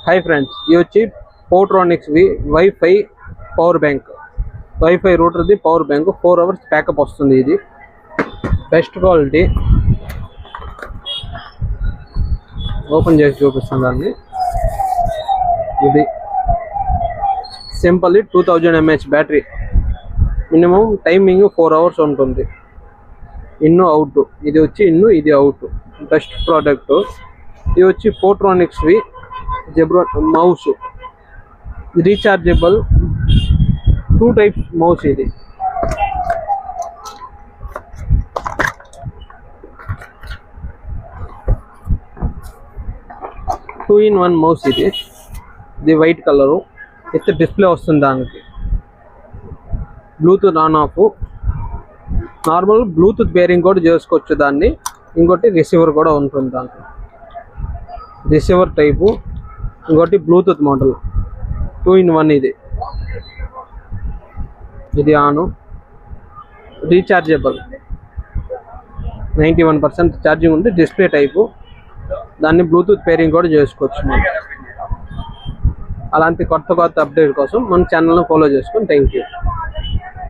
Hi friends, ఇది వచ్చి Portronics WiFi power bank. WiFi రూటర్ది పవర్ బ్యాంక్ 4 hours ప్యాకప్ వస్తుంది. ఇది బెస్ట్ క్వాలిటీ. ఓపెన్ చేసి చూపిస్తాను దాన్ని. ఇది simple 2000 mAh battery. Minimum timing 4 hours ఉంటుంది. In out. ఇది వచ్చి ఇన్ను, ఇది అవుట్. Best product. ఇది వచ్చి Portronics zebra mouse. Rechargeable 2 types mouse. ఇది టూ ఇన్ వన్ మౌస్. ఇది వైట్ కలరు. విత్ డిస్ప్లే వస్తుంది. దానికి Bluetooth on off. Normal Bluetooth pairing కూడా చేసుకోవచ్చు దాన్ని. ఇంకోటి రిసీవర్ కూడా ఉంటుంది దాంట్లో. Receiver type. ఇంకోటి బ్లూటూత్ మోడల్ 2 in 1. ఇది ఆను. రీఛార్జబుల్ 91% ఛార్జింగ్ ఉంది. Display type. దాన్ని బ్లూటూత్ పేరింగ్ కూడా చేసుకోవచ్చు. మనం అలాంటి కొత్త అప్డేట్ కోసం మన ఛానల్ని ఫాలో చేసుకొని థ్యాంక్ యూ.